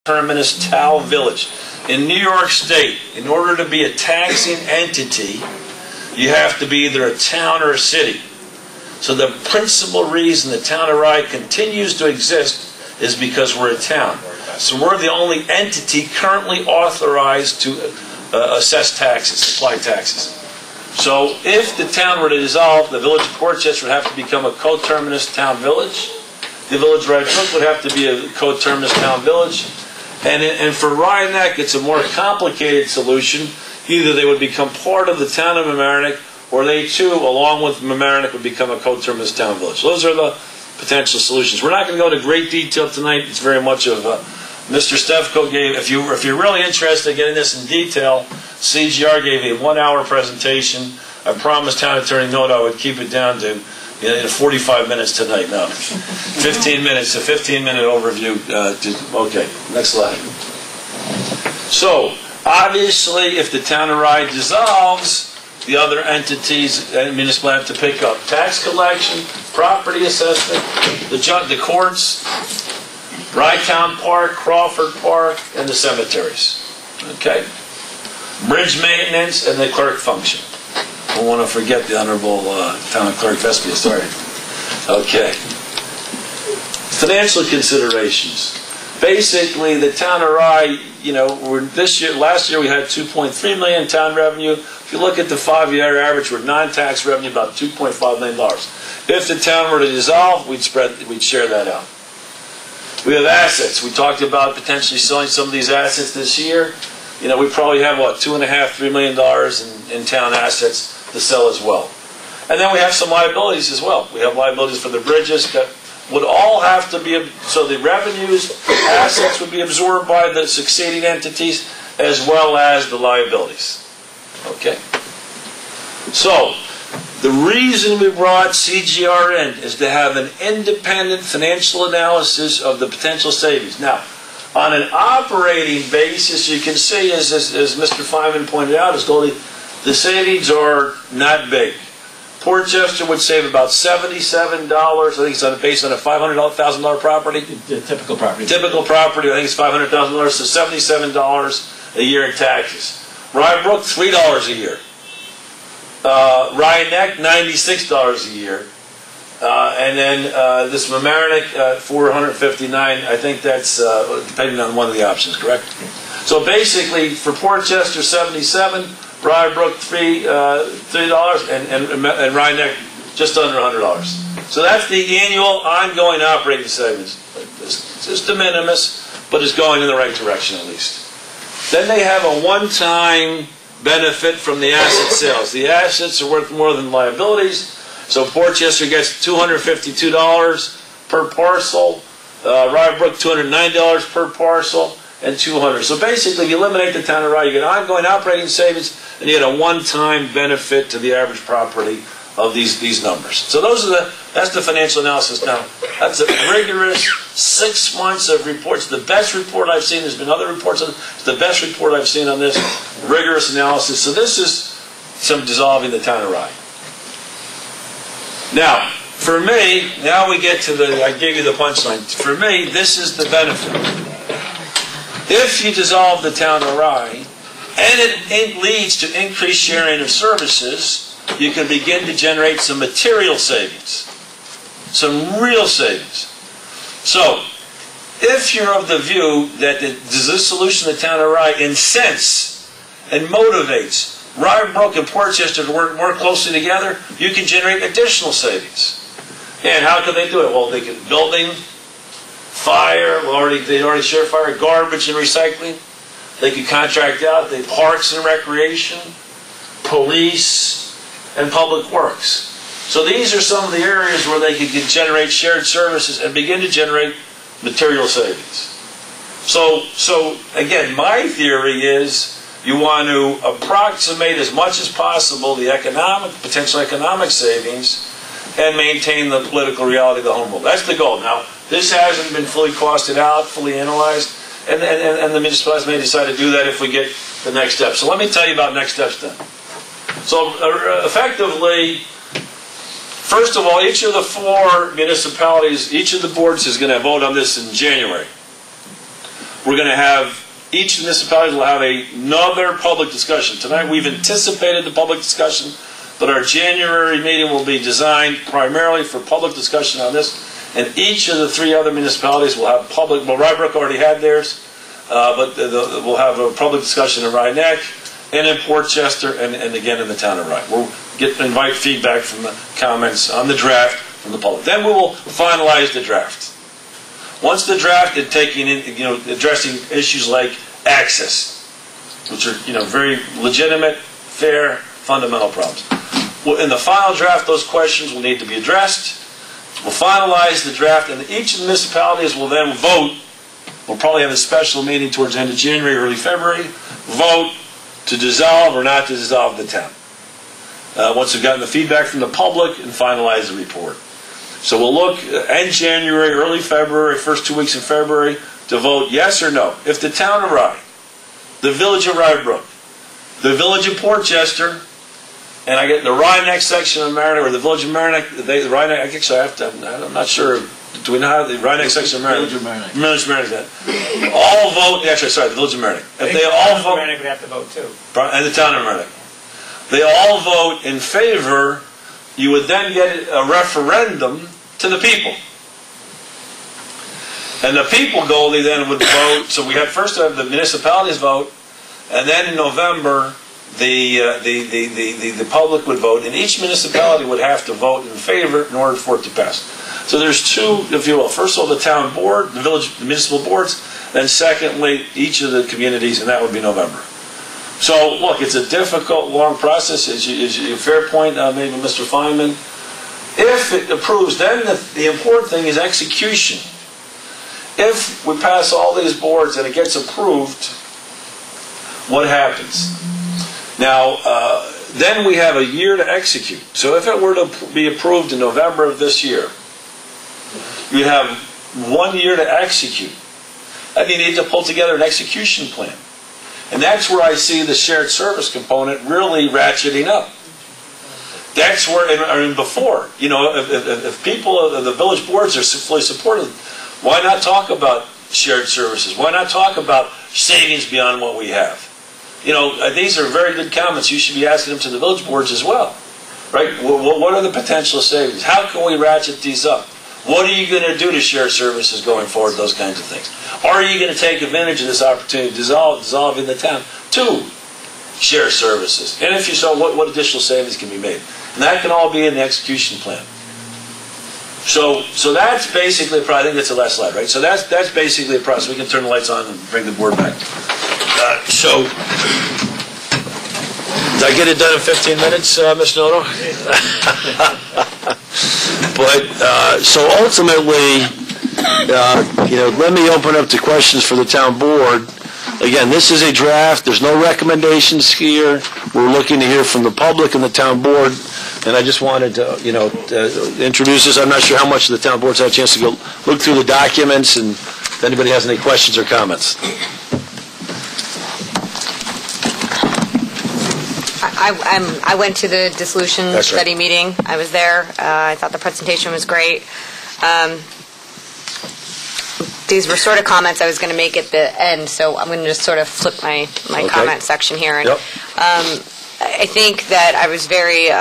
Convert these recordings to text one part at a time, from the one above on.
Terminus Town Village. In New York State, in order to be a taxing entity, you have to be either a town or a city. So the principal reason the town of Rye continues to exist is because we're a town. So we're the only entity currently authorized to assess taxes, apply taxes. So if the town were to dissolve, the village of Portchester would have to become a coterminous town village. The village of Rye Brook would have to be a coterminous town village. And for Rye Neck, it's a more complicated solution. Either they would become part of the town of Mamaroneck, or they too, along with Mamaroneck, would become a coterminous town village. Those are the potential solutions. We're not going to go into great detail tonight. It's very much of Mr. Stefko gave. If you're really interested in getting this in detail, CGR gave a 1-hour presentation. I promised Town Attorney Noto I would keep it down to 45 minutes tonight. No, 15 minutes. A 15-minute overview. Okay, next slide. So obviously, if the town of Rye dissolves, the other entities and municipal have to pick up tax collection, property assessment, the courts, Rye Town Park, Crawford Park, and the cemeteries. Okay? Bridge maintenance and the clerk function. I don't want to forget the Honorable Town Clerk Vespia, sorry. Okay. Financial considerations. Basically, the town of Rye, last year we had $2.3 million town revenue. If you look at the 5-year average, we're non-tax revenue about $2.5 million. If the town were to dissolve, we'd share that out. We have assets. We talked about potentially selling some of these assets this year. We probably have, $2.5–3 million in town assets to sell as well. And then we have some liabilities as well. We have liabilities for the bridges that would all have to be, so the revenues, assets would be absorbed by the succeeding entities as well as the liabilities. Okay? So, the reason we brought CGR in is to have an independent financial analysis of the potential savings. Now, on an operating basis, you can see, as Mr. Feynman pointed out, the savings are not big. Portchester would save about $77. I think it's based on a $500,000 property. The typical property. Typical property, I think it's $500,000, so $77 a year in taxes. Rye Brook, $3 a year. Rye Neck, $96 a year. And then this Mamaroneck, $459. I think that's depending on one of the options, correct? So basically, for Portchester, $77. Rye Brook, $3, and Rye Neck, just under $100. So that's the annual ongoing operating savings. It's just de minimis, but it's going in the right direction at least. Then they have a one-time benefit from the asset sales. The assets are worth more than liabilities, so Portchester gets $252 per parcel, Rye Brook $209 per parcel, and $200. So basically, if you eliminate the town of Rye, you get ongoing operating savings, and you get a one-time benefit to the average property of these numbers. So that's the financial analysis. Now, that's a rigorous 6 months of reports. The best report I've seen. There's been other reports. It's the best report I've seen on this rigorous analysis. So this is some dissolving the town of Rye. Now, for me, now we get to I gave you the punchline. For me, this is the benefit. If you dissolve the town of Rye, and it leads to increased sharing of services, you can begin to generate some material savings, some real savings. So, if you're of the view that the dissolution of the town of Rye incents and motivates Rye Brook and Portchester to work more closely together, you can generate additional savings. And how can they do it? Well, they can building, fire, they already share fire, garbage and recycling. They could contract out the parks and recreation, police, and public works. So these are some of the areas where they could generate shared services and begin to generate material savings. So again, my theory is you want to approximate as much as possible the potential economic savings and maintain the political reality of the home rule. That's the goal. Now, this hasn't been fully costed out, fully analyzed. And the municipalities may decide to do that if we get the next step. So let me tell you about next steps then. So effectively, first of all, each of the 4 municipalities, each of the boards is going to vote on this in January. We're going to have, each municipality will have another public discussion. Tonight we've anticipated the public discussion, but our January meeting will be designed primarily for public discussion on this. And each of the 3 other municipalities will have public, well, Rybrook already had theirs, but we'll have a public discussion in Rye-Neck and in Portchester and again in the town of Rye. We'll invite feedback from the comments on the draft from the public. Then we will finalize the draft. Once the draft is taking in, addressing issues like access, which are, very legitimate, fair, fundamental problems. Well, in the final draft, those questions will need to be addressed. We'll finalize the draft, and each of the municipalities will then vote. We'll probably have a special meeting towards the end of January, early February, vote to dissolve or not to dissolve the town. Once we've gotten the feedback from the public and finalize the report. So we'll look end January, early February, first 2 weeks in February, to vote yes or no. If the town of Rye, the village of Rybrook, the village of Portchester, and I get the Rye-Neck section of Mamaroneck, or the village of Mamaroneck, the Rye-Neck, actually I'm not sure, do we know how the Rye-Neck section of Mamaroneck? Village of Mamaroneck. All vote, actually, sorry, the village of Mamaroneck. If they all vote, Mamaroneck would have to vote too. And the town of Mamaroneck. They all vote in favor, you would then get a referendum to the people. And the people, Goldie, then would vote, so we had first to have the municipalities vote, and then in November, the public would vote, and each municipality would have to vote in favor in order for it to pass. So there's 2, if you will. First of all, the town board, the municipal boards, then secondly, each of the communities, and that would be November. So, look, it's a difficult, long process. As you fair point, maybe Mr. Feynman. If it approves, then the important thing is execution. If we pass all these boards and it gets approved, what happens? Now, then we have a year to execute. So if it were to be approved in November of this year, you'd have 1 year to execute. And you need to pull together an execution plan. And that's where I see the shared service component really ratcheting up. That's where, and before, if people, the village boards are fully supportive, why not talk about shared services? Why not talk about savings beyond what we have? These are very good comments. You should be asking them to the village boards as well, right? What are the potential savings? How can we ratchet these up? What are you going to do to share services going forward? Those kinds of things. Are you going to take advantage of this opportunity to dissolve in the town to share services? And if you so, what additional savings can be made? And that can all be in the execution plan. So that's basically, I think that's the last slide, right? So that's basically the process. We can turn the lights on and bring the board back. So, did I get it done in 15 minutes, Ms. Noto? But, so ultimately, let me open up to questions for the town board. Again, this is a draft. There's no recommendations here. We're looking to hear from the public and the town board. And I just wanted to, introduce this. I'm not sure how much the town board's had a chance to go look through the documents, and if anybody has any questions or comments. I went to the Dissolution study meeting. I was there. I thought the presentation was great. These were sort of comments I was going to make at the end, so I'm going to just sort of flip my comment section here. And, I think that I was very...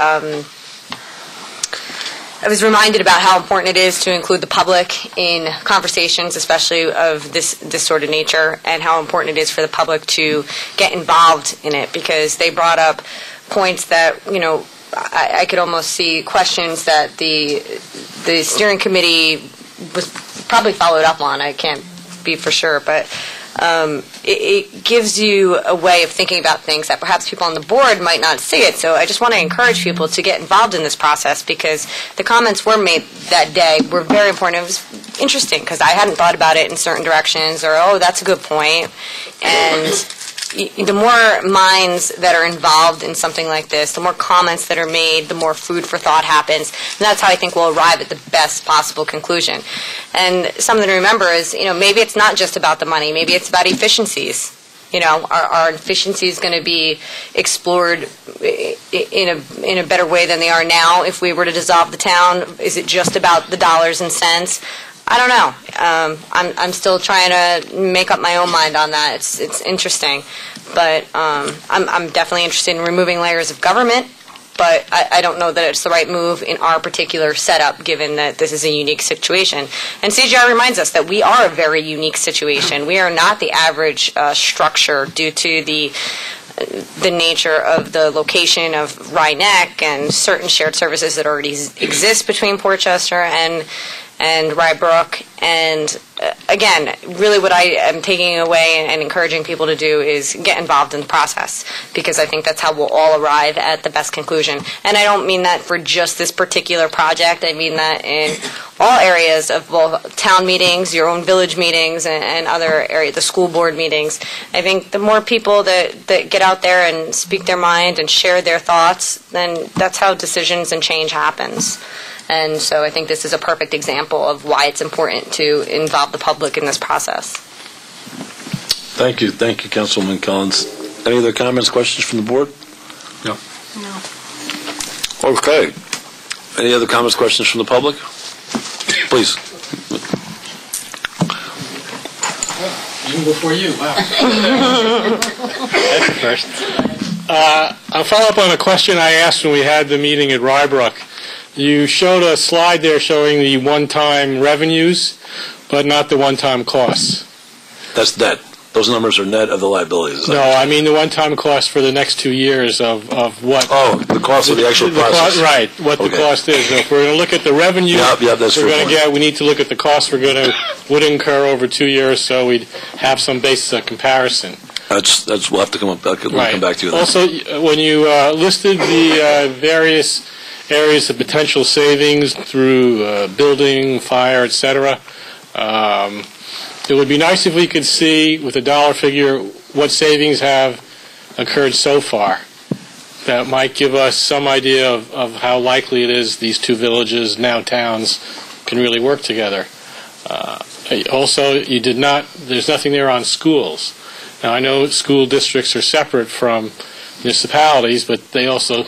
I was reminded about how important it is to include the public in conversations, especially of this sort of nature, and how important it is for the public to get involved in it, because they brought up points that, I could almost see questions that the steering committee was probably followed up on. I can't be for sure, but it gives you a way of thinking about things that perhaps people on the board might not see it. So I just want to encourage people to get involved in this process, because the comments were made that day were very important. It was interesting because I hadn't thought about it in certain directions, or, oh, that's a good point. And the more minds that are involved in something like this, the more comments that are made, the more food for thought happens. And that's how I think we'll arrive at the best possible conclusion. And something to remember is, maybe it's not just about the money. Maybe it's about efficiencies. Are efficiencies going to be explored in a better way than they are now if we were to dissolve the town? Is it just about the dollars and cents? I don't know. I'm still trying to make up my own mind on that. It's interesting, but I'm definitely interested in removing layers of government. But I don't know that it's the right move in our particular setup, given that this is a unique situation. And CGI reminds us that we are a very unique situation. We are not the average structure due to the nature of the location of Rye Neck and certain shared services that already exist between Portchester and Rye Brook. And again, really what I am taking away and encouraging people to do is get involved in the process, because I think that's how we'll all arrive at the best conclusion. And I don't mean that for just this particular project. I mean that in all areas of both town meetings, your own village meetings, and other areas, the school board meetings. I think the more people that get out there and speak their mind and share their thoughts, then that's how decisions and change happens. And so I think this is a perfect example of why it's important to involve the public in this process. Thank you, Councilwoman Collins. Any other comments, questions from the board? No. Okay. Any other comments, questions from the public? Please. Even before you, wow. That's the first. I'll follow up on a question I asked when we had the meeting at Rye Brook. You showed a slide there showing the one-time revenues, but not the one-time costs. That's net. Those numbers are net of the liabilities. No, I mean the one-time cost for the next 2 years of what... Oh, the cost of the actual process. Right, what the cost is. If we're going to look at the revenue we need to look at the cost would incur over 2 years, so we'd have some basis of comparison. We'll have to come back to you. Also, when you listed the various areas of potential savings through building, fire, etc., it would be nice if we could see, with a dollar figure, what savings have occurred so far. That might give us some idea of how likely it is these two villages, now towns, can really work together. Also, there's nothing there on schools. Now, I know school districts are separate from municipalities, but they also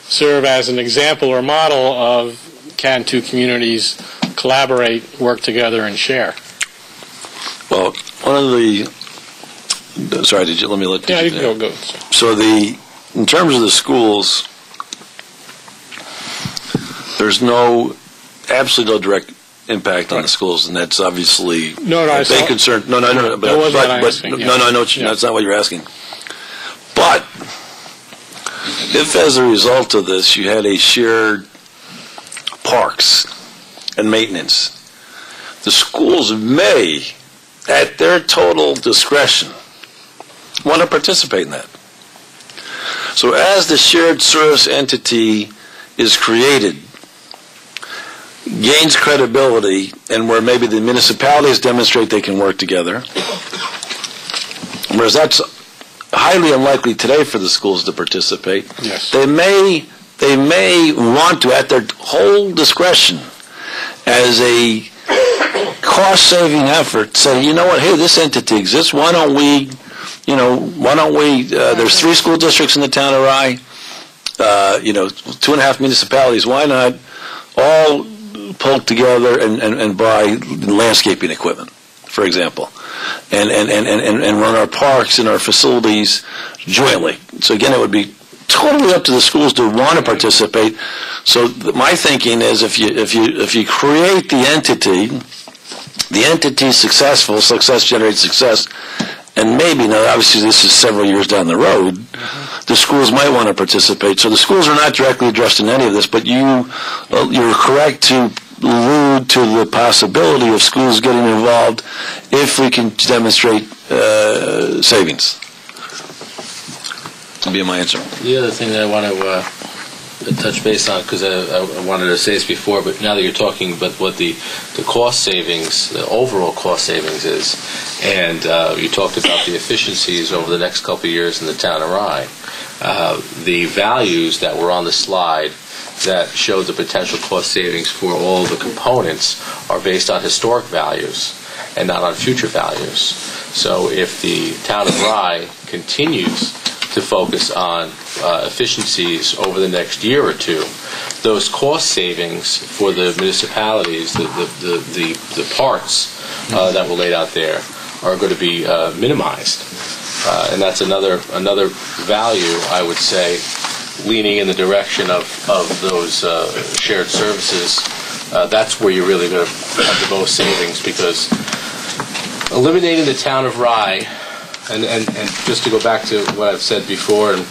serve as an example or model of can two communities collaborate, work together, and share. Well, one of the... Sorry, let me let... Yeah, you can go. So in terms of the schools, there's absolutely no direct impact on the schools, and that's obviously a big concern. No, that's not what you're asking. But if as a result of this you had a shared parks and maintenance, the schools may, at their total discretion, want to participate in that. So as the shared service entity is created, gains credibility, and where maybe the municipalities demonstrate they can work together, whereas that's highly unlikely today for the schools to participate. Yes. They may want to, at their whole discretion, as a cost-saving effort, say, you know what, hey, this entity exists, why don't we, there's 3 school districts in the town of Rye, 2.5 municipalities, why not all pull together and buy landscaping equipment, for example, and run our parks and our facilities jointly. So again, it would be totally up to the schools to want to participate. So my thinking is, if you create the entity is successful, success generates success, and maybe, now obviously this is several years down the road, the schools might want to participate. So the schools are not directly addressed in any of this, but you're correct to allude to the possibility of schools getting involved if we can demonstrate savings. That'd be my answer. The other thing that I want to touch base on, because I wanted to say this before, but now that you're talking about what the cost savings, the overall cost savings is, and you talked about the efficiencies over the next couple of years in the town of Rye, the values that were on the slide that showed the potential cost savings for all the components are based on historic values and not on future values. So if the town of Rye continues to focus on efficiencies over the next year or two, those cost savings for the municipalities, the parks that were laid out there, are going to be minimized. And that's another value, I would say, leaning in the direction of those shared services. That's where you're really going to have the most savings, because eliminating the town of Rye, and just to go back to what I've said before, and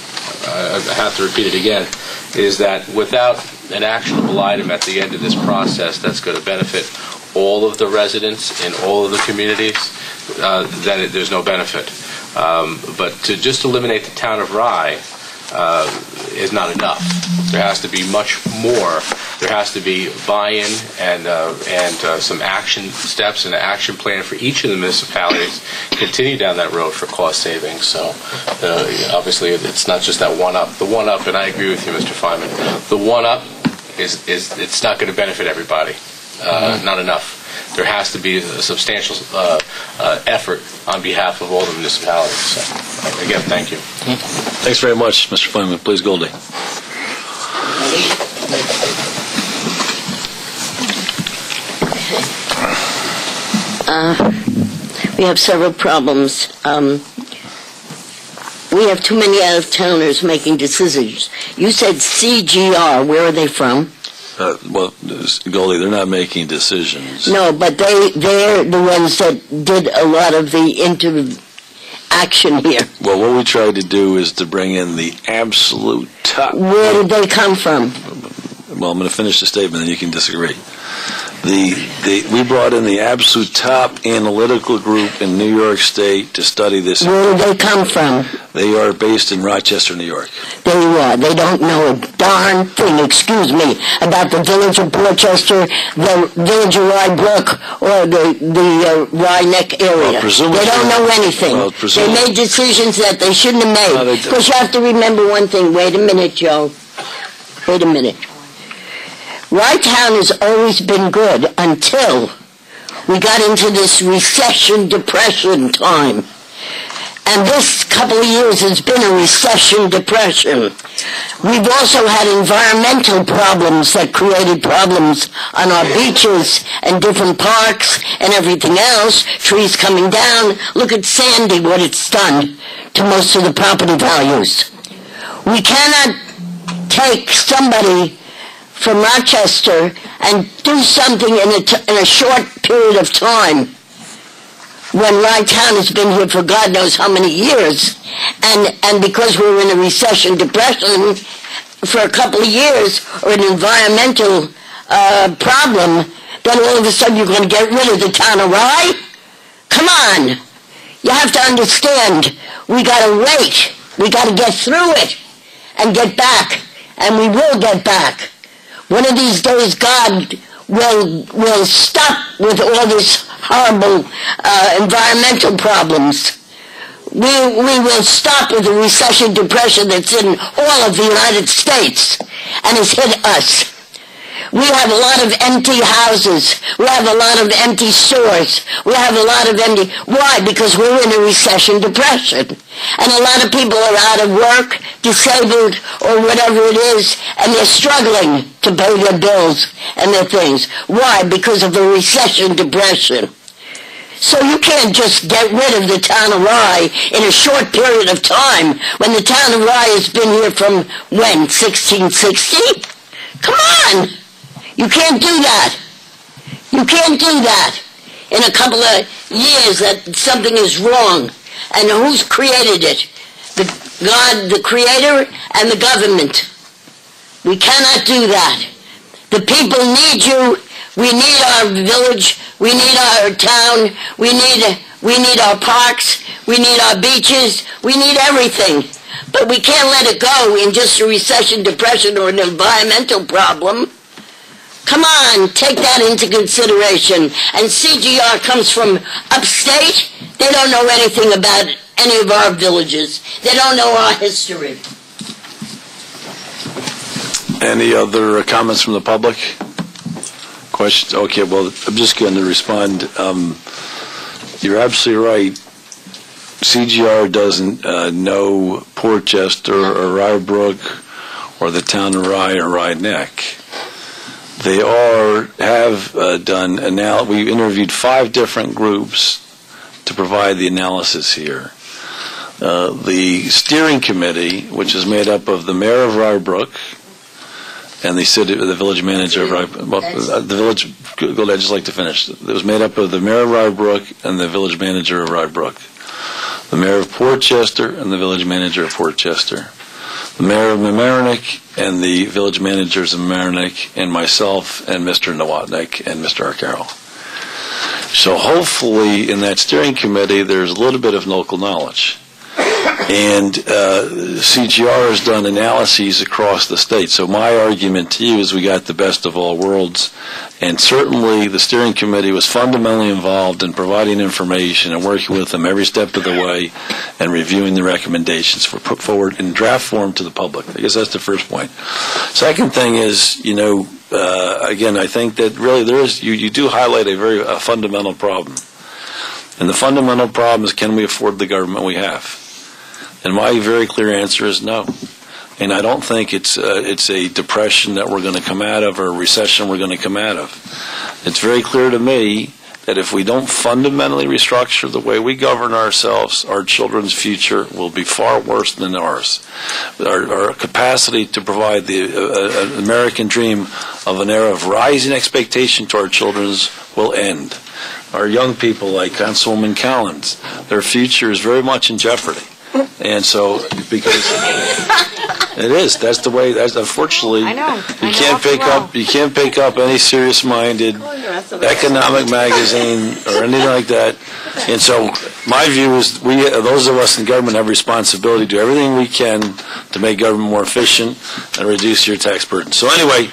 I have to repeat it again, is that without an actionable item at the end of this process that's going to benefit all of the residents in all of the communities, then there's no benefit. But to just eliminate the town of Rye is not enough. There has to be much more. There has to be buy-in and some action steps and an action plan for each of the municipalities. Continue down that road for cost savings. So obviously, it's not just that one-up. The one-up, and I agree with you, Mr. Feynman. The one-up is it's not going to benefit everybody. Not enough. There has to be a substantial effort on behalf of all the municipalities. So, again, thank you. Thanks very much, Mr. Feynman. Please, Goldie. We have several problems. We have too many out-of-towners making decisions. You said CGR. Where are they from? Well, Goldie, they're not making decisions. No, but they're the ones that did a lot of the action here. Well, what we tried to do is to bring in the absolute top. Where did they come from? Well, I'm going to finish the statement, and you can disagree. We brought in the absolute top analytical group in New York State to study this. Where do they come from? They are based in Rochester, New York. There you are. They don't know a darn thing, about the village of Portchester, the village of Rye Brook, or the Rye Neck area. Well, they don't know anything. Well, they made decisions that they shouldn't have made. No, because you have to remember one thing. Wait a minute, Joe. Wait a minute. Rye Town has always been good until we got into this recession, depression time. And this couple of years has been a recession, depression. We've also had environmental problems that created problems on our beaches and different parks and everything else. Trees coming down. Look at Sandy, what it's done to most of the property values. We cannot take somebody from Rochester and do something in a short period of time when Rye Town has been here for God knows how many years, and because we're in a recession, depression for a couple of years, or an environmental problem, then all of a sudden you're going to get rid of the town of Rye? Come on. You have to understand, we got to wait. We got to get through it and get back, and we will get back. One of these days, God will stop with all this horrible environmental problems. We will stop with the recession, depression that's in all of the United States and has hit us. We have a lot of empty houses. We have a lot of empty stores. We have a lot of empty... Why? Because we're in a recession, depression. And a lot of people are out of work, disabled, or whatever it is, and they're struggling to pay their bills and their things. Why? Because of the recession, depression. So you can't just get rid of the town of Rye in a short period of time when the town of Rye has been here from, when, 1660? Come on! You can't do that. You can't do that. In a couple of years that something is wrong. And who's created it? God, the Creator, and the government. We cannot do that. The people need you. We need our village. We need our town. We need our parks. We need our beaches. We need everything. But we can't let it go in just a recession, depression, or an environmental problem. Come on, take that into consideration. And CGR comes from upstate. They don't know anything about any of our villages. They don't know our history. Any other comments from the public? Questions? Okay, well, I'm just going to respond. You're absolutely right. CGR doesn't know Portchester or Rye Brook or the town of Rye or Rye Neck. They have done we interviewed 5 different groups to provide the analysis here. The steering committee, which is made up of the mayor of Rybrook and the village manager of Rybrook, the village. Go ahead, I'd just like to finish. It was made up of the mayor of Rybrook and the village manager of Rybrook, the mayor of Portchester and the village manager of Portchester, the mayor of Mamaroneck and the village managers of Mamaroneck, and myself and Mr. Nowotnik and Mr. Arcaro. So hopefully in that steering committee there's a little bit of local knowledge. And CGR has done analyses across the state. So my argument to you is we got the best of all worlds. And certainly the steering committee was fundamentally involved in providing information and working with them every step of the way and reviewing the recommendations for put forward in draft form to the public. I guess that's the first point. Second thing is, again, I think that really you do highlight a fundamental problem. And the fundamental problem is, can we afford the government we have? And my very clear answer is no. And I don't think it's a depression that we're going to come out of or a recession we're going to come out of. It's very clear to me that if we don't fundamentally restructure the way we govern ourselves, our children's future will be far worse than ours. Our capacity to provide the American dream of an era of rising expectation to our children will end. Our young people, like Councilwoman Collins, their future is very much in jeopardy. And so, because it is, that's the way. That's unfortunately, you can't pick up any serious-minded economic magazine or anything like that. And so, my view is, those of us in government have responsibility to do everything we can to make government more efficient and reduce your tax burden. So anyway,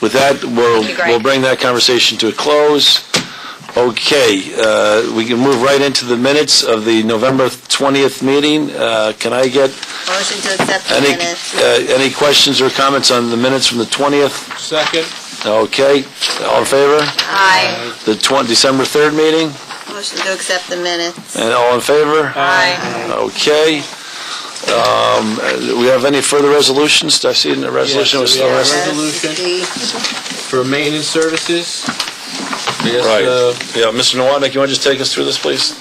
with that, we'll bring that conversation to a close. Okay, we can move right into the minutes of the November 20th meeting. Can I get motion to accept the minutes? Any questions or comments on the minutes from the 20th? Second. Okay, all in favor? Aye. The December 3rd meeting? Motion to accept the minutes. And all in favor? Aye. Okay. Do we have any further resolutions? Did I see in the resolution? Yes, we have a resolution for maintenance services. Yes, right. Mr. Nowotnik, you want to just take us through this, please?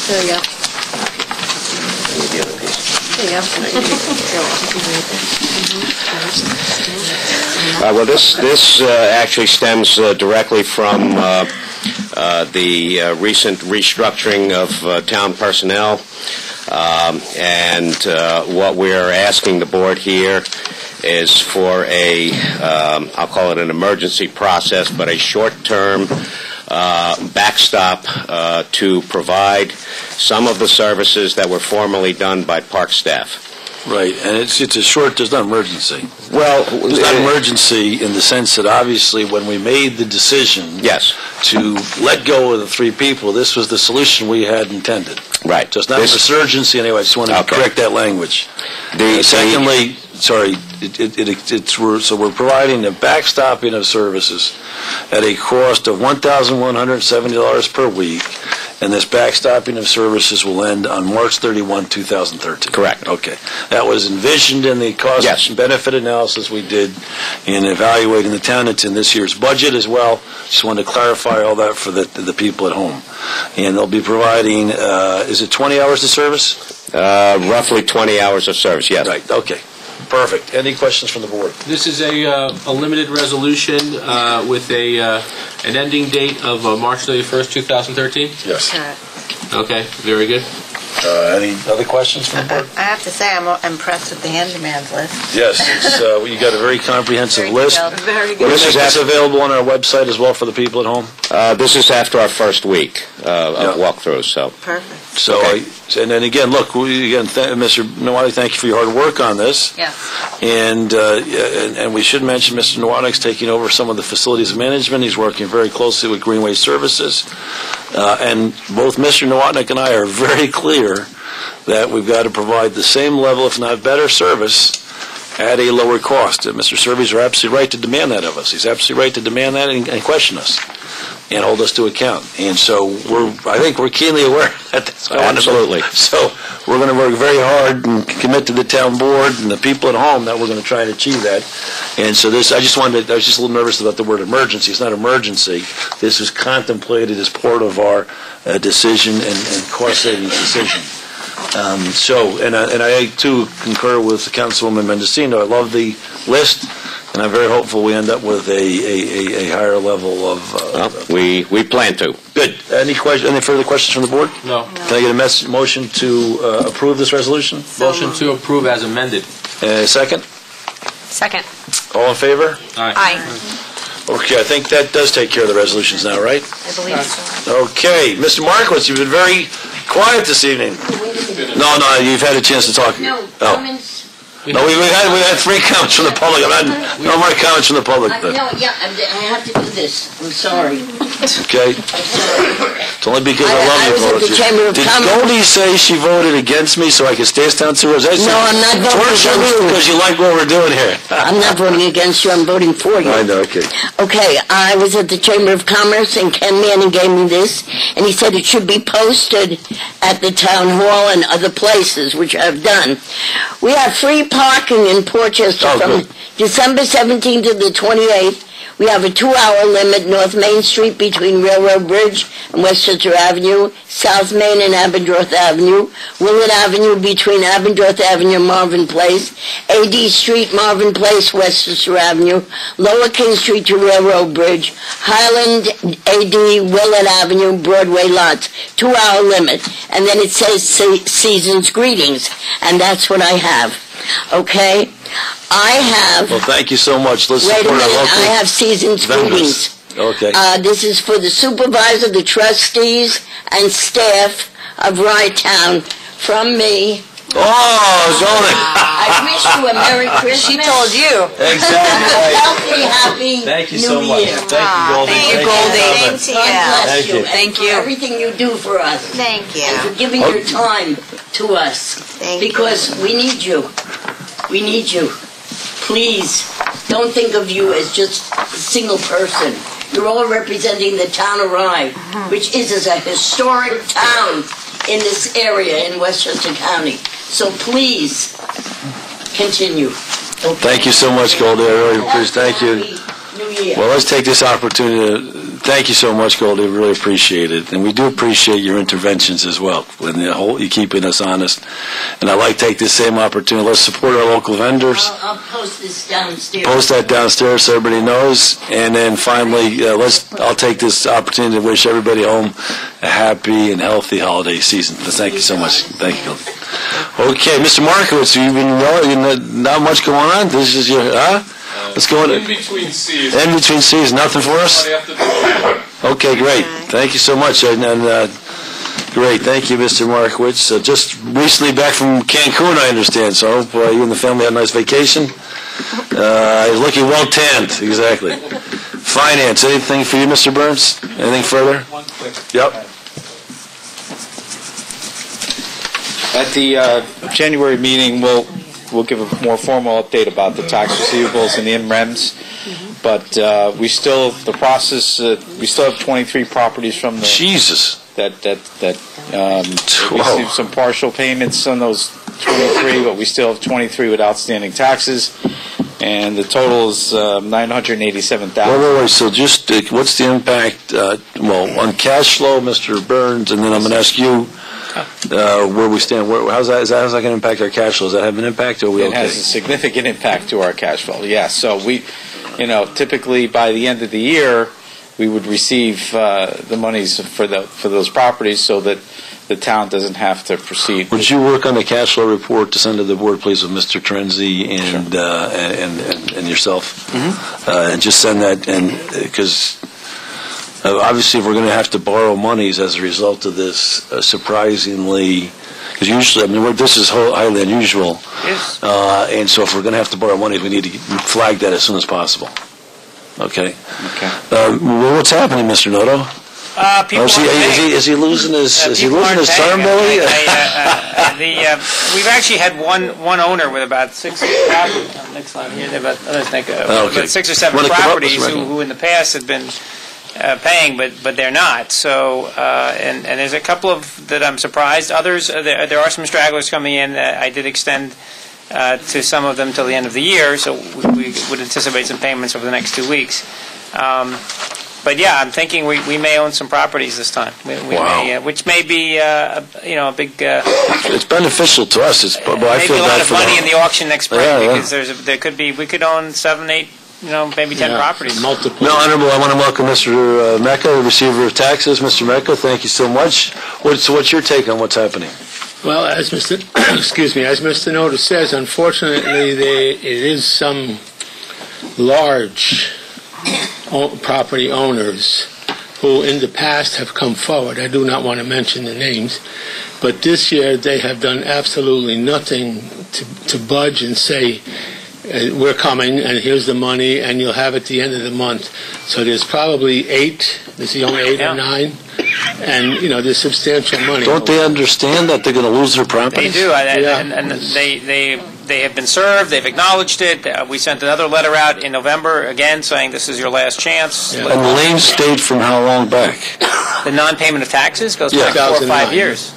There you go. There you go. Well, this actually stems directly from the recent restructuring of town personnel, and what we're asking the board here is for I'll call it an emergency process, but a short-term backstop to provide some of the services that were formerly done by park staff. Right, and it's there's not emergency. Well, it's not emergency in the sense that obviously when we made the decision to let go of the 3 people, this was the solution we had intended. Right. So it's not an resurgency anyway. I just wanted to correct that language. Secondly, so we're providing a backstopping of services at a cost of $1,170 per week, and this backstopping of services will end on March 31, 2013. Correct. Okay. That was envisioned in the cost and benefit analysis we did in evaluating the town. It's in this year's budget as well. Just wanted to clarify all that for the people at home. And they'll be providing, is it 20 hours of service? Roughly 20 hours of service, yes. Right, okay. Perfect. Any questions from the board? This is a limited resolution with an ending date of March 31st, 2013? Yes. Okay, very good. Any other questions from the board? I have to say I'm impressed with the handyman's list. Yes, you got a very comprehensive list. Very good. This is available on our website as well for the people at home? This is after our first week of walkthroughs. So. Perfect. So, and then again, look, Mr. Nowotnik, thank you for your hard work on this. Yes. And we should mention Mr. Nowotnik's taking over some of the facilities management. He's working very closely with Greenway Services. And both Mr. Nowotnik and I are very clear that we've got to provide the same level, if not better, service at a lower cost. And Mr. Surveys are absolutely right to demand that of us. He's absolutely right to demand that and question us. and hold us to account. And so I think we're keenly aware that that's going on. Absolutely. So we're going to work very hard and commit to the town board and the people at home that we're going to try and achieve that. And so I was just a little nervous about the word emergency. It's not emergency. This is contemplated as part of our decision and cost savings decision. And I too concur with Councilwoman Mendocino. I love the list, and I'm very hopeful we end up with a higher level of. We plan to. Good. Any further questions from the board? No. Can I get a motion to approve this resolution? Motion to approve as amended. Second. Second. All in favor? Aye. Okay, I think that does take care of the resolutions now, right? I believe so. Okay, Mr. Markowitz, you've been very quiet this evening. No, you've had a chance to talk. No, Oh. comments? No, we had 3 comments from the public. No more comments from the public. I have to do this. I'm sorry. Okay? It's only because I love I you, was at the Goldie. Chamber of Did Commerce. Goldie say she voted against me so I could stay downstairs? No, I'm not voting Torture me against you. because you like what we're doing here. I'm not voting against you. I'm voting for you. I know, okay. Okay, I was at the Chamber of Commerce, and Ken Manning gave me this, and he said it should be posted at the town hall and other places, which I've done. We have free parking in Portchester from December 17th to the 28th. We have a 2-hour limit, North Main Street between Railroad Bridge and Westchester Avenue, South Main and Abendroth Avenue, Willard Avenue between Abendroth Avenue and Marvin Place, AD Street, Marvin Place, Westchester Avenue, Lower King Street to Railroad Bridge, Highland, AD, Willard Avenue, Broadway lots, 2-hour limit. And then it says Season's Greetings, and that's what I have. Okay? I have... Well, thank you so much. Let's Wait a support our minute, local I have Season's vendors. Greetings. Okay. This is for the supervisor, the trustees, and staff of Rye Town from me. Goldie. I wish you a Merry Christmas. She told you. Exactly. Healthy, happy Thank you New so much. Year. Thank you, Goldie. Thank you, so Goldie. much. Thank you. God bless Thank you. you. and Thank for you. everything you do for us. Thank And for you. giving your time to us. Thank you. Because we need you. We need you. Please, don't think of you as just a single person. You're all representing the town of Rye, which is a historic town in this area in Westchester County. So please, continue. Okay? Thank you so much, Goldie. I really appreciate. Thank you. Happy New Year. Well, let's take this opportunity to thank you so much, Goldie. Really appreciate it. And we do appreciate your interventions as well. When you keeping us honest. And I'd like to take this same opportunity. Let's support our local vendors. I'll post this downstairs. Post that downstairs so everybody knows. And then finally, I'll take this opportunity to wish everybody home a happy and healthy holiday season. Thank you so much. Thank you, Goldie. Okay, Mr. Markowitz, you've been not much going on. This is your, Let's go in between seasons. In between seasons, nothing for us? Okay, great. Thank you so much. And great, thank you, Mr. Markowitz. Just recently back from Cancun, I understand. So I hope you and the family had a nice vacation. Looking well tanned, exactly. Finance, anything for you, Mr. Byrnes? Anything further? One quick. Yep. At the January meeting, we'll give a more formal update about the tax receivables and the in-rems. But we still have 23 properties from the Jesus that received some partial payments on those 23, but we still have 23 with outstanding taxes, and the total is $987,000. Wait. So just what's the impact? On cash flow, Mr. Byrnes, and then I'm going to ask you. Where we stand, how's that going to impact our cash flow? Does that have an impact, or are we okay? It has a significant impact to our cash flow, yes. So we, typically by the end of the year, we would receive the monies for those properties so that the town doesn't have to proceed. Would you work on the cash flow report to send to the board, please, with Mr. Trenzi and Sure. and yourself? Mm-hmm. And just send that, and because... obviously, if we're going to have to borrow monies as a result of this, surprisingly, because usually, this is highly unusual. Yes. And so if we're going to have to borrow money, we need to flag that as soon as possible. Okay? Okay. What's happening, Mr. Noto? Is he losing his term, Billy? We've actually had one owner with about 6 properties. Next slide here. About 6 or 7 properties who in the past had been paying, but they're not. So, and there's a couple of that I'm surprised. Others, there are some stragglers coming in. I did extend to some of them till the end of the year, so we would anticipate some payments over the next 2 weeks. But yeah, I'm thinking we may own some properties this time. We may, which may be a big. It's beneficial to us. It's but I maybe feel a lot bad of for money them. in the auction next spring Yeah, because we could own 7, 8, maybe 10 properties. Multiple. No, Honorable, I want to welcome Mr. Mecca, the receiver of taxes. Mr. Mecca, thank you so much. What's your take on what's happening? Well, as Mr. as Mr. Noto says, unfortunately, it is some large property owners who in the past have come forward. I do not want to mention the names, but this year they have done absolutely nothing to budge and say, we're coming, and here's the money, and you'll have it at the end of the month. So there's probably 8, there's only 8 or 9, and, there's substantial money. Don't they understand that they're going to lose their property? They do, and they have been served, they've acknowledged it. We sent another letter out in November, again, saying this is your last chance. Yeah. And the lien stayed from how long back? The non-payment of taxes goes back 4 or 5 years.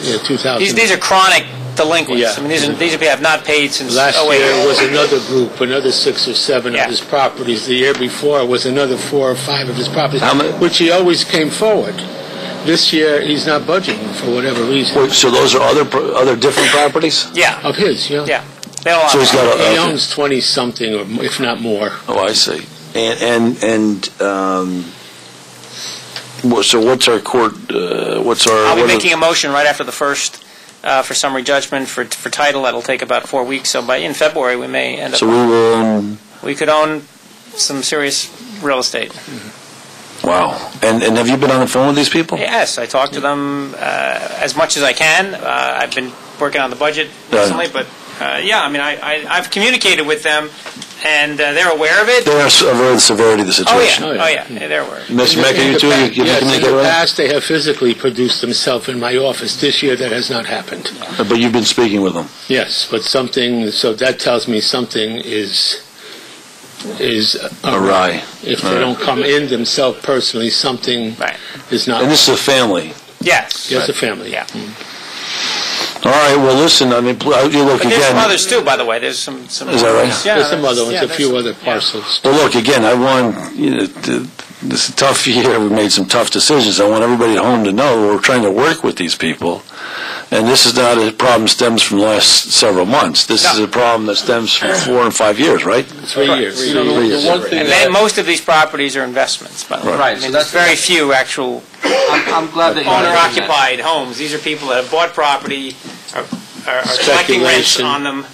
Yeah, 2000. These are chronic delinquents. Yeah. I mean, these are people have not paid since Last 08. year was another group, another 6 or 7 of his properties. The year before was another 4 or 5 of his properties, which he always came forward. This year, he's not budging for whatever reason. Wait, so those are other different properties? Yeah. Of his, yeah. Yeah. They all So he's got he owns 20-something, or if not more. Oh, I see. So what's our court? I'll be making a motion right after the first for summary judgment for title. That'll take about 4 weeks. So in February we may end up. So we will. We could own some serious real estate. Wow. And have you been on the phone with these people? Yes, I talk to them as much as I can. I've been working on the budget recently, but I've communicated with them, and they're aware of it. They're aware of the severity of the situation. Oh yeah, they're aware. Mr. Mecca, you too? Yes, in the past they have physically produced themselves in my office. This year that has not happened. But you've been speaking with them? Yes, but so that tells me something is awry. If they don't come in themselves personally, something is not. And this is a family? Yes. Yes, a family. Yeah. All right, well, listen, I mean, you look but again. There's some others too, by the way. There's some is that right? Yeah, there's some other ones, a few other parcels. Well, look, again, I want, this is a tough year. We made some tough decisions. I want everybody at home to know we're trying to work with these people. And this is not a problem that stems from the last several months. This is a problem that stems from 4 and 5 years, right? 3 years. And then most of these properties are investments, by the way. Right. I mean, there's very few actual I'm glad that owner-occupied homes. These are people that have bought property, are collecting rents on them,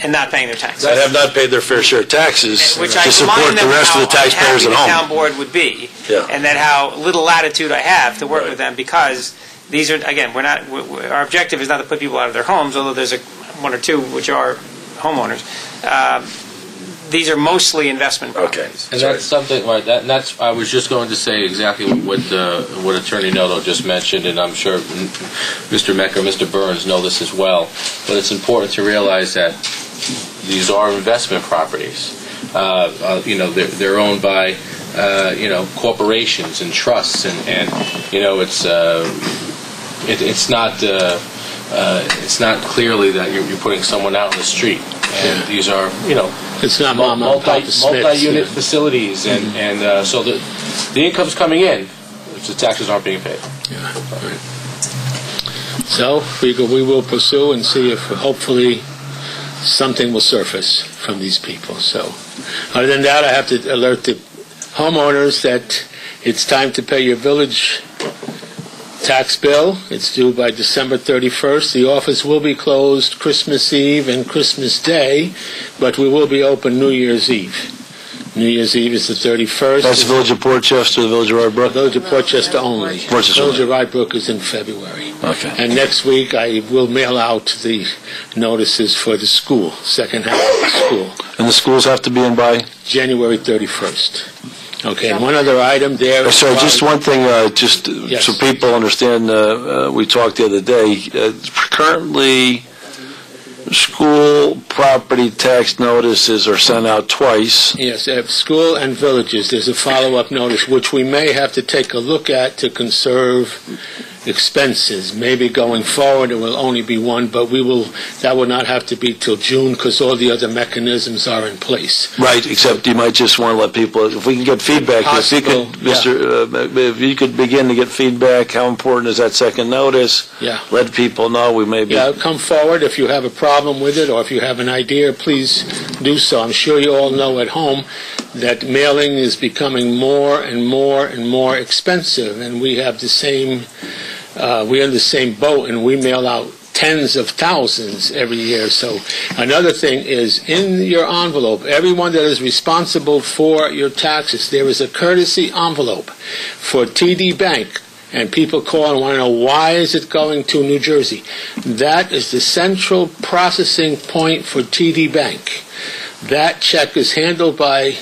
and not paying their taxes. That have not paid their fair share of taxes Which to I support remind the them rest of the how taxpayers at unhappy the home. town board would be, Yeah. and that how little latitude I have to work with them, because these are, again, our objective is not to put people out of their homes, although there's 1 or 2 which are homeowners. These are mostly investment properties. And that's something, right, that's, I was just going to say exactly what Attorney Noto just mentioned, and I'm sure Mr. Mecca or Mr. Byrnes know this as well, but it's important to realize that these are investment properties. They're owned by, corporations and trusts, and it's not clearly that you're putting someone out in the street. And these are, it's not multi-unit facilities, and so the income's coming in, which the taxes aren't being paid. Yeah. Right. So we will pursue and see if hopefully something will surface from these people. So other than that, I have to alert the homeowners that it's time to pay your village tax bill. It's due by December 31st. The office will be closed Christmas Eve and Christmas Day, but we will be open New Year's Eve. New Year's Eve is the 31st. That's the Village of Portchester, the Village of Rybrook? Village of Portchester only. Village of Rybrook is in February. Okay. And next week I will mail out the notices for the school, second half of the school. And the schools have to be in by? January 31st. Okay, and one other item there. Sorry, just one thing, so people understand, we talked the other day. Currently, school property tax notices are sent out twice. Yes, at school and villages, there's a follow-up notice, which we may have to take a look at to conserve expenses. Maybe going forward it will only be one, but that will not have to be till June because all the other mechanisms are in place. Right, except you might just want to let people, if we can get feedback, Possible, if you could begin to get feedback, how important is that second notice? Yeah. Let people know we may be. Yeah, come forward if you have a problem with it or if you have an idea, please do so. I'm sure you all know at home that mailing is becoming more and more and more expensive, and we have the same, we're in the same boat, and we mail out tens of thousands every year. So another thing is, in your envelope, everyone that is responsible for your taxes, there is a courtesy envelope for TD Bank. And people call and want to know, why is it going to New Jersey? That is the central processing point for TD Bank. That check is handled by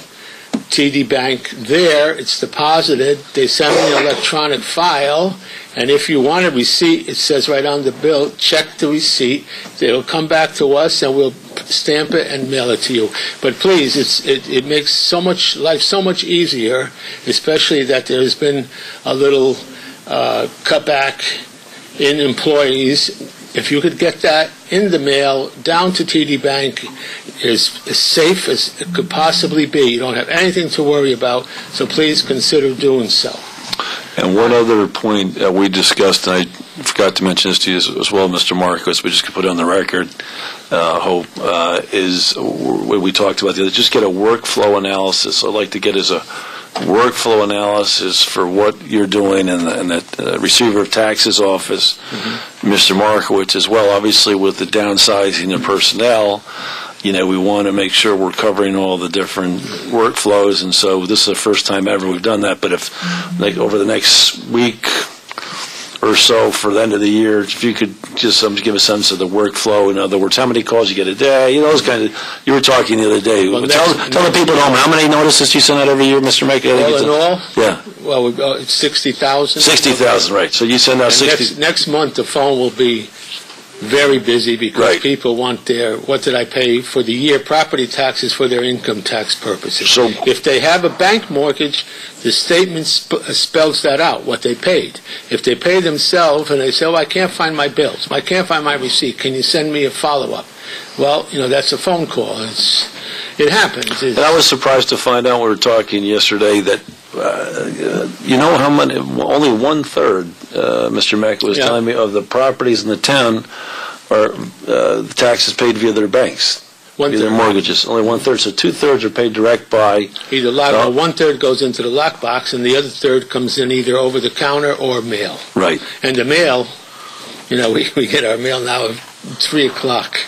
TD Bank. There, it's deposited. They send me an electronic file, and if you want a receipt, it says right on the bill, check the receipt. It'll come back to us, and we'll stamp it and mail it to you. But please, it makes life so much easier, especially that there's been a little cutback in employees. If you could get that in the mail down to TD Bank, is as safe as it could possibly be. You don't have anything to worry about, so please consider doing so. And one other point we discussed, and I forgot to mention this to you as well, Mr. Marcos, we just could put it on the record, Hope, is what we talked about the other, just get a workflow analysis. I'd like to get as a workflow analysis for what you're doing in the Receiver of Taxes office, Mr. Markowitz as well. Obviously, with the downsizing of personnel, we want to make sure we're covering all the different workflows, and so this is the first time ever we've done that. But if, over the next week or so for the end of the year, if you could just give a sense of the workflow. In other words, how many calls you get a day, those kind of, you were talking the other day. Well, tell the people at home, how many notices you send out every year, Mr. Mecca? All in all? Yeah. Well, it's 60,000. 60,000, right. So you send out 60. Next month, the phone will be very busy because people want what did I pay for the year, property taxes for their income tax purposes. So if they have a bank mortgage, the statement spells that out, what they paid. If they pay themselves and they say, I can't find my bills, I can't find my receipt, can you send me a follow-up? Well, that's a phone call. It happens. And I was surprised to find out, we were talking yesterday, that how many, only 1/3, Mr. Mecca was telling me, of the properties in the town are the taxes paid via their banks, via their mortgages. Only 1/3, so 2/3 are paid direct by either 1/3 goes into the lockbox, and the other third comes in either over the counter or mail. Right. And the mail, we get our mail now at 3:00.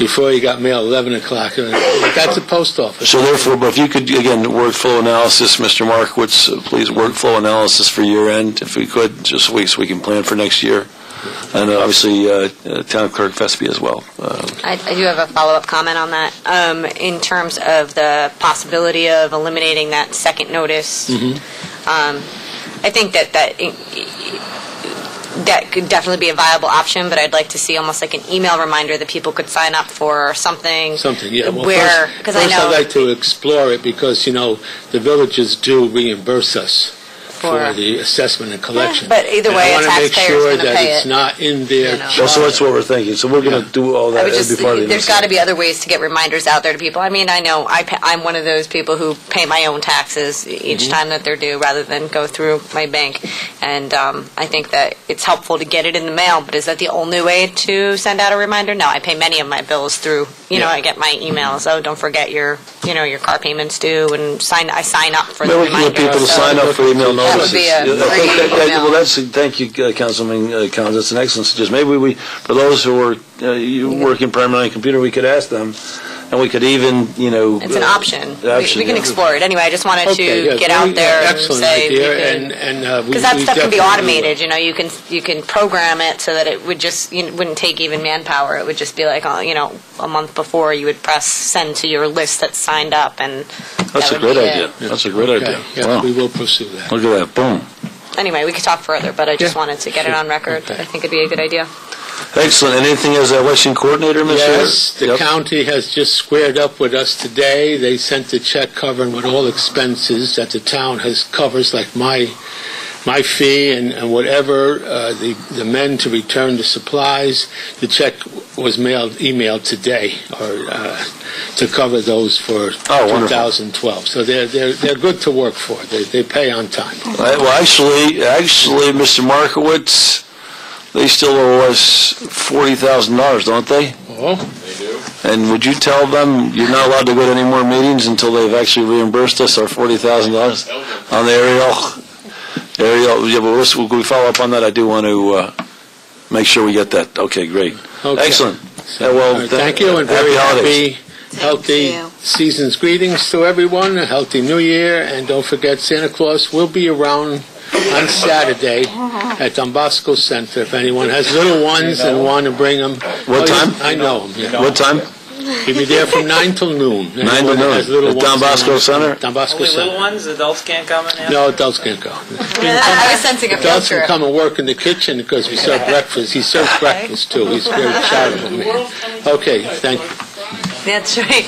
Before you got mail, 11 o'clock. That's the post office. So therefore, but if you could, again, workflow analysis, Mr. Markowitz, please, workflow analysis for year end, if we could, just so we can plan for next year. And obviously, Town Clerk Vespi as well. I do have a follow-up comment on that. In terms of the possibility of eliminating that second notice, I think that could definitely be a viable option, but I'd like to see almost like an email reminder that people could sign up for something. Something, yeah. Well, first I'd like to explore it because, the villages do reimburse us for the assessment and collection. Yeah, but either way, I want to make sure that it's not in there. So that's what we're thinking. So we're going to do all that. There's got to be other ways to get reminders out there to people. I mean, I know I'm one of those people who pay my own taxes each time that they're due rather than go through my bank. And I think that it's helpful to get it in the mail, but is that the only way to send out a reminder? No, I pay many of my bills through, I get my emails. Oh, don't forget your car payment's due, and I sign up for the reminder. People to sign up for email notices. That would be a thank you, Councilman Collins. That's an excellent suggestion. Maybe for those who are working primarily on computer, we could ask them, and we could even, It's an option. We can explore it. Anyway, I just wanted to get out there and say, because that stuff can be automated. You can program it so that it would wouldn't take even manpower. It would just be like, a month before you would press send to your list that's signed up, and that's a great idea. That's a great idea. Yeah, wow. We will pursue that. Look at that. Boom. Anyway, we could talk further, but I just wanted to get it on record. I think it'd be a good idea. Excellent. Anything as election coordinator, Mr. Yes, the Yep. county has just squared up with us today. They sent a check covering with all expenses that the town covers, like my fee and whatever, the men to return the supplies. The check was emailed today, or to cover those for 2012. So they're good to work for. They pay on time. Well, actually, Mr. Markowitz, they still owe us $40,000, don't they? Oh. They do. And would you tell them you're not allowed to go to any more meetings until they've actually reimbursed us our $40,000 on the aerial? Yeah, but we follow up on that. I do want to make sure we get that. Okay, great. Okay. Excellent. So, thank you, and very happy healthy season's greetings to everyone. A healthy New Year, and don't forget Santa Claus will be around on Saturday at Don Bosco Center. If anyone has little ones and want to bring them. What time? I know them. What time? He'll be there from 9 till noon. 9 till noon. At Don Bosco Center? Don Bosco Only Center. little ones? Adults can't come in? Yeah? No, adults can't go. I was sensing a field Adults can trip. come and work in the kitchen because we serve breakfast. He serves breakfast too. He's a very charitable man. Okay, thank you. That's right.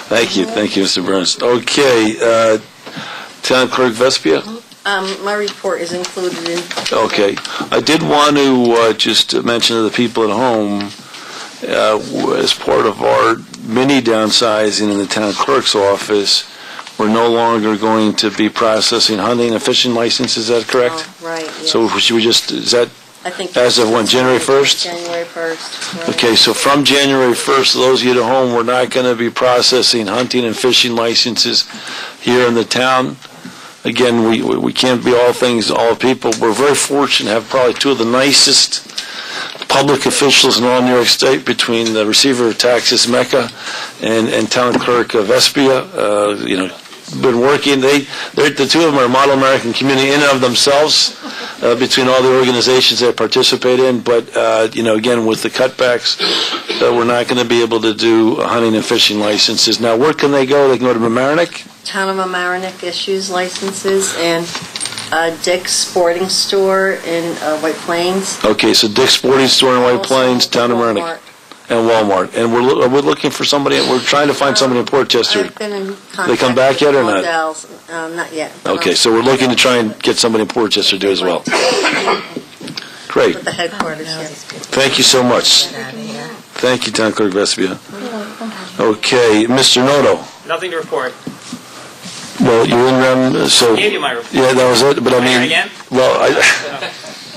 Thank you, Mr. Byrnes. Okay, Town Clerk Vespia? My report is included in. Okay. I did want to just mention to the people at home, as part of our mini downsizing in the town clerk's office, we're no longer going to be processing hunting and fishing licenses. Is that correct? Oh, right. Yes. So should we just, is that I think as of when, January 1st? January 1st. Right. Okay, so from January 1st, those of you at home, we're not going to be processing hunting and fishing licenses here in the town. Again, we can't be all things to all people. We're very fortunate to have probably two of the nicest public officials in all New York State, between the receiver of taxes, Mecca, and town clerk Vespia. Been working. The two of them are a model American community in and of themselves, between all the organizations they participate in. But again, with the cutbacks, we're not going to be able to do hunting and fishing licenses. Now, where can they go? They can go to Mamaroneck? Town of Mamaroneck issues licenses, and Dick's Sporting Store in White Plains. Okay, so Dick's Sporting Store in White Plains, Town of Mamaroneck, and Walmart. And we're looking for somebody. We're trying to find somebody in Portchester. I've been in contact. They come back yet or not? Models. Not yet. Okay, so we're looking to try and get somebody in Portchester to do as well. Great. With the headquarters, yes. Thank you so much. Thank you, Town Clerk Vespia. Okay, Mr. Noto. Nothing to report. Well, you're in so. I gave you my report. Yeah, that was it. But I mean, Again? well,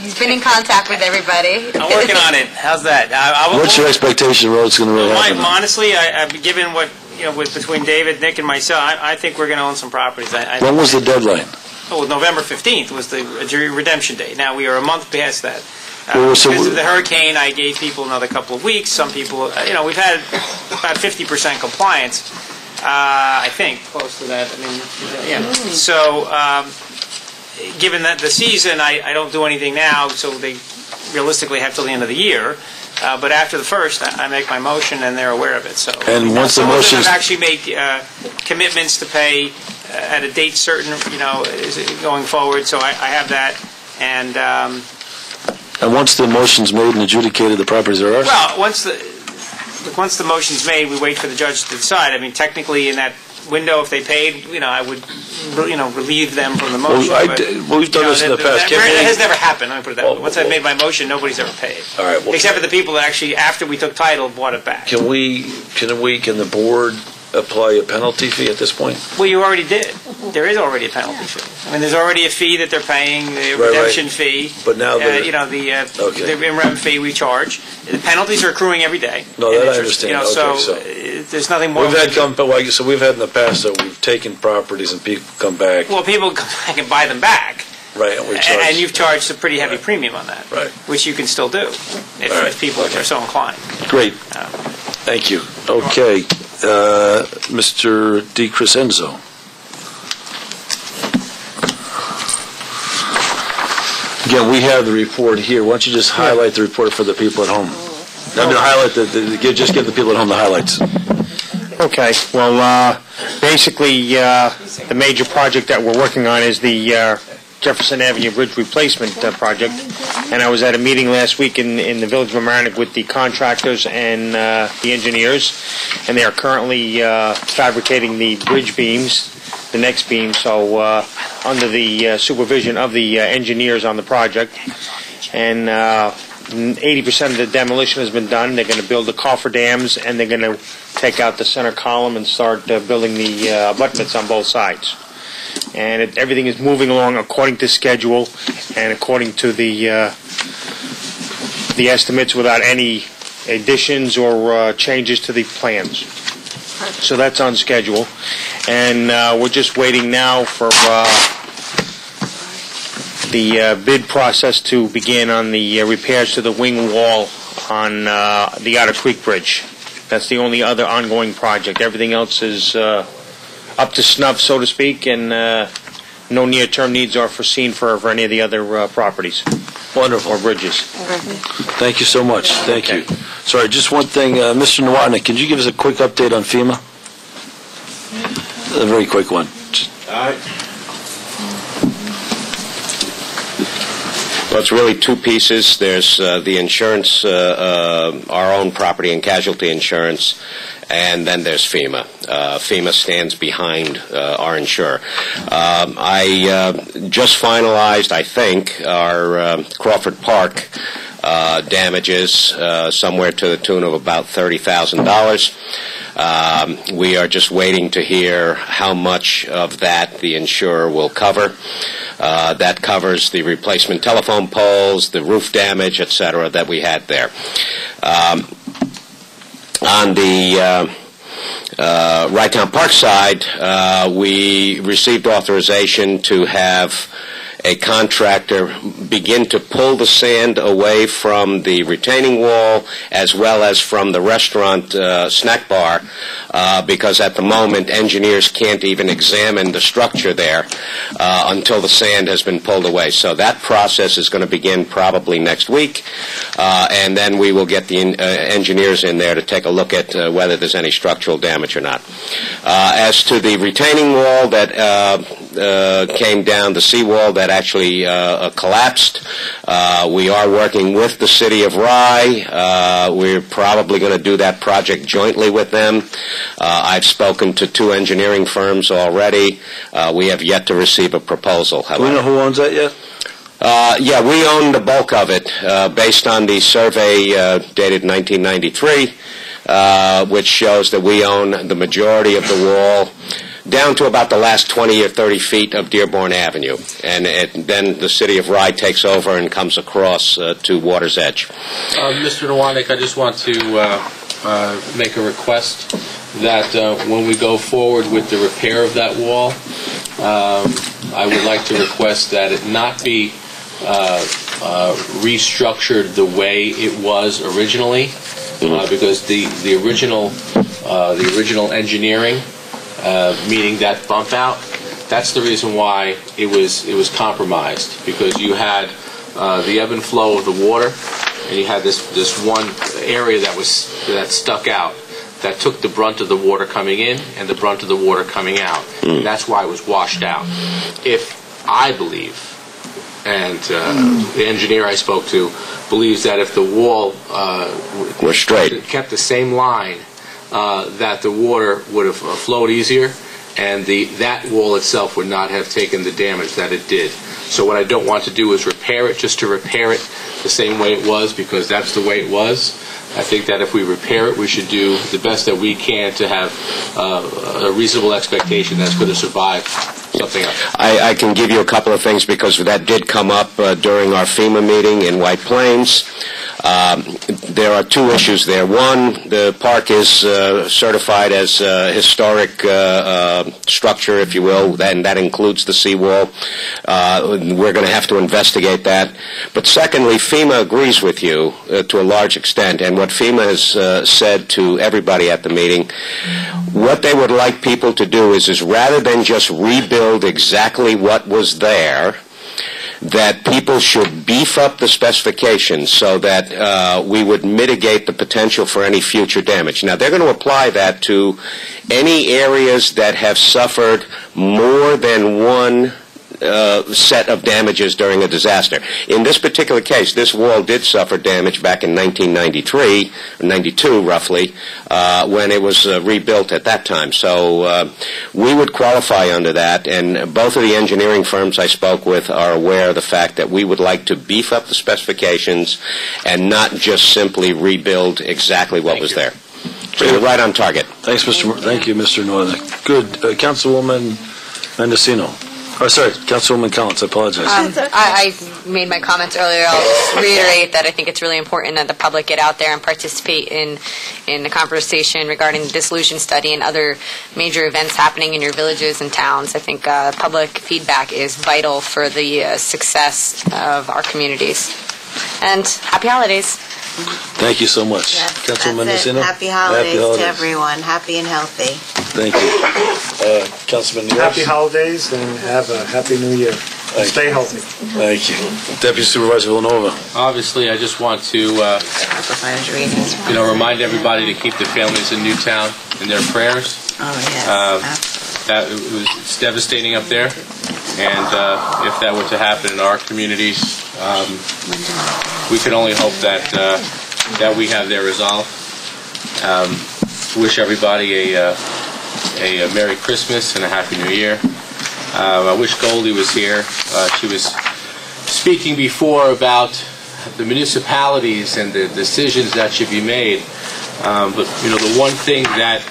He's been in contact with everybody. I'm working on it. How's that? what's your expectation of what's going to really happen? Honestly, I've given what with between David, Nick, and myself, I think we're going to own some properties. When was the deadline? Oh, November 15th was the redemption date. Now we are a month past that. So because of the hurricane, I gave people another couple of weeks. Some people, we've had about 50% compliance. I think close to that. I mean, yeah. So, given that the season, I don't do anything now, so they realistically have till the end of the year. But after the first, I make my motion, and they're aware of it. So, and once the motion have actually made commitments to pay at a date certain, going forward. So I have that, and once the motion's made and adjudicated, the properties are ours? Well, once the motion's made, we wait for the judge to decide. I mean, technically, in that window, if they paid, I would, relieve them from the motion. We've done this in the past. That has never happened. Let me put it that way. Once I've made my motion, nobody's ever paid. All right. Except for the people that actually, after we took title, bought it back. Can the board apply a penalty fee at this point? Well, you already did. There is already a penalty fee. I mean, there's already a fee that they're paying, the redemption fee. But now the in-rem fee we charge. The penalties are accruing every day. No, that I understand. So there's nothing more. We've had in the past that we've taken properties and people come back. Well, people come back and buy them back. Right, and you've charged a pretty heavy premium on that. Right. Which you can still do if people are so inclined. Great. Thank you. Okay. Mr. DeCresenzo. Again, we have the report here. Why don't you just highlight the report for the people at home? Just give the people at home the highlights. Okay. Well, basically, the major project that we're working on is the Jefferson Avenue Bridge Replacement Project. And I was at a meeting last week in the Village of Mamaroneck with the contractors and the engineers, and they are currently fabricating the bridge beams, the next beam, so under the supervision of the engineers on the project. And 80% of the demolition has been done. They're going to build the cofferdams, and they're going to take out the center column and start building the abutments on both sides. And everything is moving along according to schedule and according to the estimates without any additions or changes to the plans. So that's on schedule. And we're just waiting now for the bid process to begin on the repairs to the wing wall on the Otter Creek Bridge. That's the only other ongoing project. Everything else is up to snuff, so to speak, and no near-term needs are foreseen for any of the other properties. Wonderful. Or bridges. Thank you so much. Thank you. Sorry, just one thing. Mr. Nowotnik, can you give us a quick update on FEMA? A very quick one. All right. Well, it's really two pieces. There's the insurance, our own property and casualty insurance, and then there's FEMA. FEMA stands behind our insurer. I just finalized, I think, our Crawford Park damages somewhere to the tune of about $30,000. We are just waiting to hear how much of that the insurer will cover. That covers the replacement telephone poles, the roof damage, etc., that we had there. On the Wrighttown Park side, we received authorization to have a contractor begin to pull the sand away from the retaining wall as well as from the restaurant snack bar because at the moment engineers can't even examine the structure there until the sand has been pulled away. So that process is going to begin probably next week, and then we will get the engineers in there to take a look at whether there's any structural damage or not. As to the retaining wall that came down, the seawall that actually collapsed, we are working with the City of Rye. We're probably going to do that project jointly with them. I've spoken to two engineering firms already. We have yet to receive a proposal. Do we know who owns that yet? Yeah, we own the bulk of it based on the survey dated 1993, which shows that we own the majority of the wall down to about the last 20 or 30 feet of Dearborn Avenue. And then the City of Rye takes over and comes across to Water's Edge. Mr. Nowotnik, I just want to make a request that when we go forward with the repair of that wall, I would like to request that it not be restructured the way it was originally, because the original engineering, meaning that bump out, that's the reason why it was compromised, because you had the ebb and flow of the water, and you had this one area that stuck out, that took the brunt of the water coming in and the brunt of the water coming out. And that's why it was washed out. If I believe, and the engineer I spoke to believes that if the wall were straight, kept the same line, that the water would have flowed easier, and that wall itself would not have taken the damage that it did. So what I don't want to do is repair it just to repair it the same way it was, because that's the way it was. I think that if we repair it, we should do the best that we can to have a reasonable expectation that's going to survive something else. I can give you a couple of things because that did come up during our FEMA meeting in White Plains. There are two issues there. One, the park is certified as a historic structure, if you will, and that includes the seawall. We're going to have to investigate that. But secondly, FEMA agrees with you to a large extent, and what FEMA has said to everybody at the meeting, what they would like people to do is rather than just rebuild exactly what was there, that people should beef up the specifications so that we would mitigate the potential for any future damage. Now, they're going to apply that to any areas that have suffered more than one set of damages during a disaster. In this particular case, this wall did suffer damage back in 1993, or 92 roughly, when it was rebuilt at that time. So we would qualify under that, and both of the engineering firms I spoke with are aware of the fact that we would like to beef up the specifications and not just simply rebuild exactly what was there. So you're right on target. Thank you, Mr. Nowotnik. Good. Councilwoman Mendocino. Oh, sorry, Councilwoman Collins, I apologize. I made my comments earlier. I'll just reiterate that I think it's really important that the public get out there and participate in the conversation regarding the dissolution study and other major events happening in your villages and towns. I think public feedback is vital for the success of our communities. And happy holidays. Thank you so much. Yes, Councilwoman that's it. Mendocino. Happy holidays to everyone. Happy and healthy. Thank you. Councilman News. Happy holidays and have a happy new year. Stay healthy. Thank you. Deputy Supervisor Villanova. Obviously, I just want to remind everybody to keep the families in Newtown in their prayers. Oh, yes. It's devastating up there, and if that were to happen in our communities, we can only hope that we have their resolve. Wish everybody a Merry Christmas and a Happy New Year. I wish Goldie was here. She was speaking before about the municipalities and the decisions that should be made. But the one thing that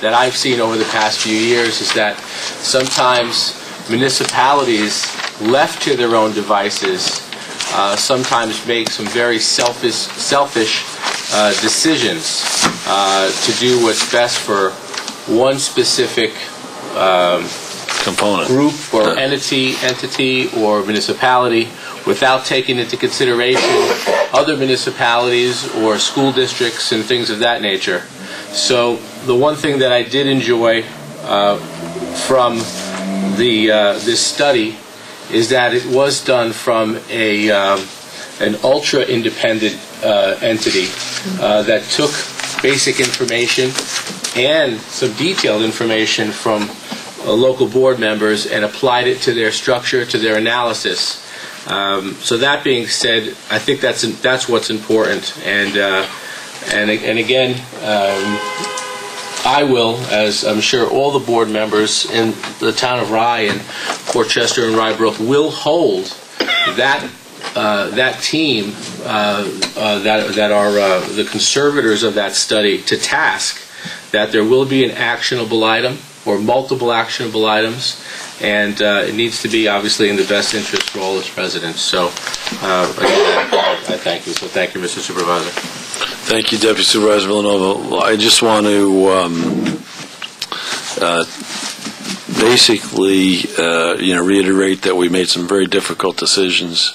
I've seen over the past few years is that sometimes municipalities, left to their own devices, sometimes make some very selfish decisions to do what's best for one specific component, group, or entity, or municipality, without taking into consideration other municipalities or school districts and things of that nature. So the one thing that I did enjoy from this study is that it was done from an ultra-independent entity that took basic information and some detailed information from local board members and applied it to their structure, to their analysis. So that being said, I think that's what's important. And again, I will, as I'm sure all the board members in the town of Rye and Portchester and Rybrook will hold that team that are the conservators of that study to task, that there will be an actionable item or multiple actionable items, and it needs to be obviously in the best interest for all its residents. So again, I thank you. So thank you, Mr. Supervisor. Thank you, Deputy Supervisor Villanova. Well, I just want to basically reiterate that we made some very difficult decisions,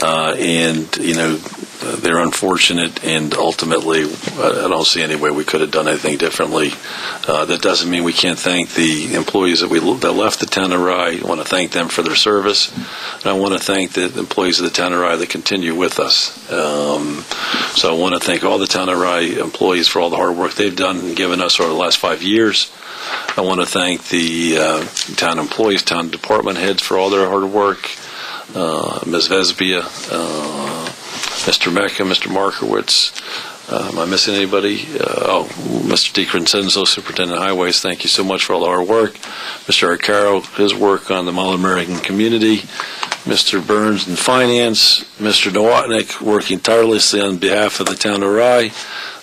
and they're unfortunate, and ultimately I don't see any way we could have done anything differently. That doesn't mean we can't thank the employees that left the town of Rye. I want to thank them for their service, and I want to thank the employees of the town of Rye that continue with us. So I want to thank all the town of Rye employees for all the hard work they've done and given us over the last 5 years. I want to thank the town employees, town department heads for all their hard work. Ms. Vesbia, Mr. Mecca, Mr. Markowitz. Am I missing anybody? Mr. DeCresenzo, Superintendent of Highways, thank you so much for all the hard work. Mr. Arcaro, his work on the Mall-American community. Mr. Byrnes in Finance. Mr. Nowotnik, working tirelessly on behalf of the town of Rye.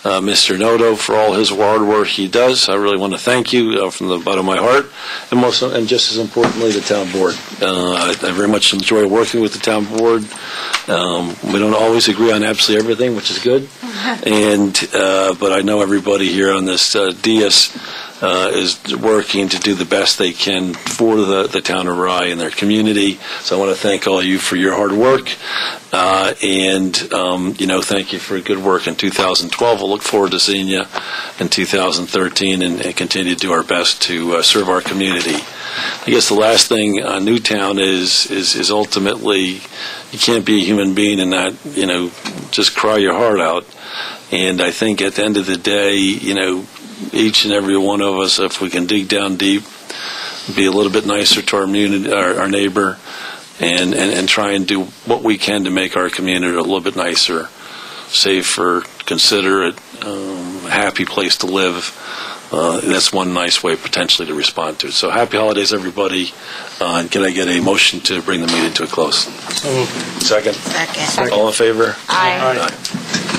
Mr. Noto, for all his hard work he does. I really want to thank you from the bottom of my heart, and just as importantly, the town board. I very much enjoy working with the town board. We don't always agree on absolutely everything, which is good, but I know everybody here on this dais is working to do the best they can for the town of Rye and their community. So I want to thank all of you for your hard work, thank you for good work in 2012. We'll look forward to seeing you in 2013 and continue to do our best to serve our community. I guess the last thing on Newtown is ultimately you can't be a human being and not just cry your heart out. And I think at the end of the day, each and every one of us, if we can dig down deep, be a little bit nicer to our community, our neighbor, and try and do what we can to make our community a little bit nicer, safer, considerate, happy place to live. That's one nice way potentially to respond to it. So happy holidays, everybody. And can I get a motion to bring the meeting to a close? Second. All in favor? Aye. Aye.